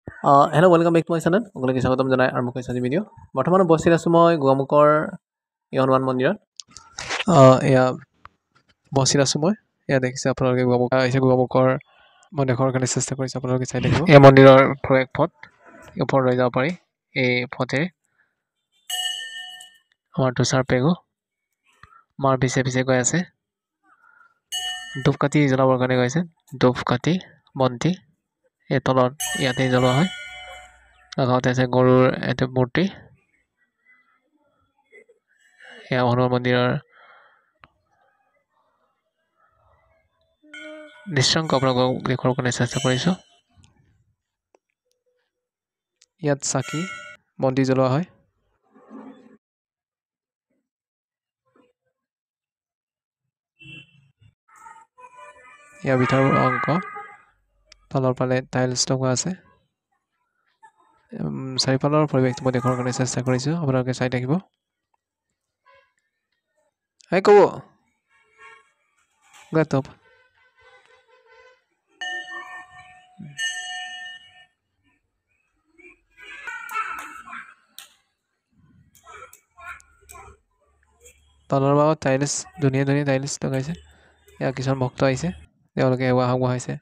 hello' welcome back to my channel আপোনালোকে স্বাগতম জনাই আৰম্ভ কৰিছোঁ আজি ভিডিঅ' বৰ্তমান উপস্থিত আছোঁ মই গোৱামুখৰ এই হনুমান মন্দিৰত এয়া উপস্থিত আছোঁ মই এয়া দেখিছে আপোনালোকে গোৱামুখ আহিছে গোৱামুখৰ মই দেখাৰ কাৰণে চেষ্টা কৰিছোঁ আপোনালোকে চাই থাকিব এই মন্দিৰৰ এক পথ ওপৰত লৈ যাব পাৰি এই পথেৰে আমাৰ তুষাৰ পেগু মাৰ পিছে পিছে গৈ আছে ধূপকাঠি জ্বলাবৰ কাৰণে গৈছে ধূপকাঠি বন্তি এই তলত ইয়াতে জ্বলোৱা হয় কাষতে আছে গৰুৰ এটা মূৰ্তি এয়া হনুমান মন্দিৰৰ দৃশ্যাংক আপোনালোকক দেখুৱাৰ কাৰণে চেষ্টা কৰিছোঁ ইয়াত চাকি বন্তি জ্বলোৱা হয় ইয়াৰ ভিতৰৰ অংক তলৰ ফালে টাইলছ লগোৱা আছে চাৰিওফালৰ পৰিৱেশটো মই দেখুৱাৰ কাৰণে চেষ্টা কৰিছোঁ আপোনালোকে চাই থাকিব ক'ব লেপটপ তলৰ ভাগত টাইলছ ধুনীয়া ধুনীয়া টাইলছ লগাইছে ইয়াৰ কিছুমান ভক্ত আহিছে তেওঁলোকে সেৱা আগবঢ়াইছে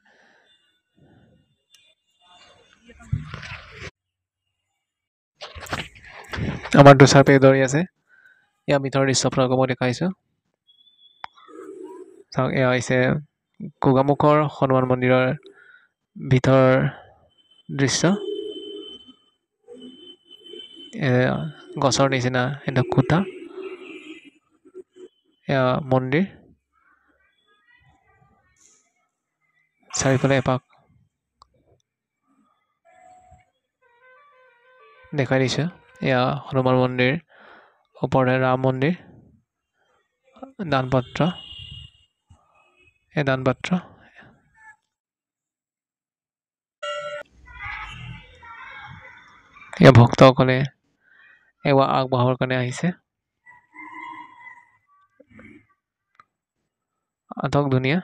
আমাৰ তুষাৰ পেগ দৌৰি আছে ইয়াৰ ভিতৰৰ দৃশ্য আপোনালোকক মই দেখাইছোঁ চাওক এয়া হৈছে গোগামুখৰ হনুমান মন্দিৰৰ ভিতৰৰ দৃশ্য গছৰ নিচিনা এটা খুঁটা এয়া মন্দিৰ চাৰিওফালে এপাক দেখাই দিছোঁ এয়া হনুমান মন্দিৰ ওপৰতে ৰাম মন্দিৰ দানপত্ৰ এই দানপত্ৰ এয়া ভক্তসকলে সেৱা আগবঢ়াবৰ কাৰণে আহিছে আটক ধুনীয়া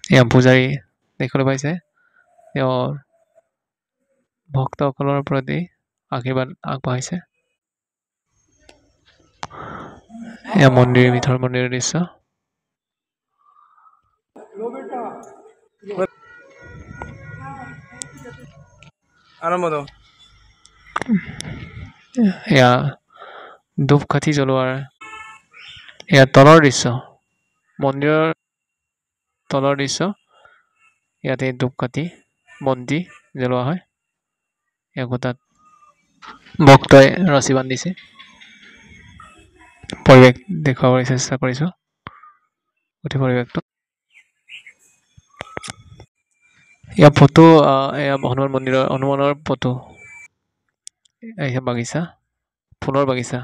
এয়া পূজাৰী দেখিবলৈ পাইছে তেওঁৰ ভক্তসকলৰ প্ৰতি আশীৰ্বাদ আগবঢ়াইছে এয়া মন্দিৰৰ ভিতৰৰ মন্দিৰৰ দৃশ্য এয়া ধূপকাঠি জ্বলোৱাৰ এয়া তলৰ দৃশ্য মন্দিৰৰ তলৰ দৃশ্য ইয়াতে ধূপকাঠি বন্তি জ্বলোৱা হয় এয়া গোটাত ভক্তই ৰছী বান্ধিছে পৰিৱেশ দেখুৱাবলৈ চেষ্টা কৰিছোঁ গোটেই পৰিৱেশটো এয়া ফটো এয়া হনুমান মন্দিৰৰ হনুমানৰ ফটো এয়া বাগিচা ফুলৰ বাগিচা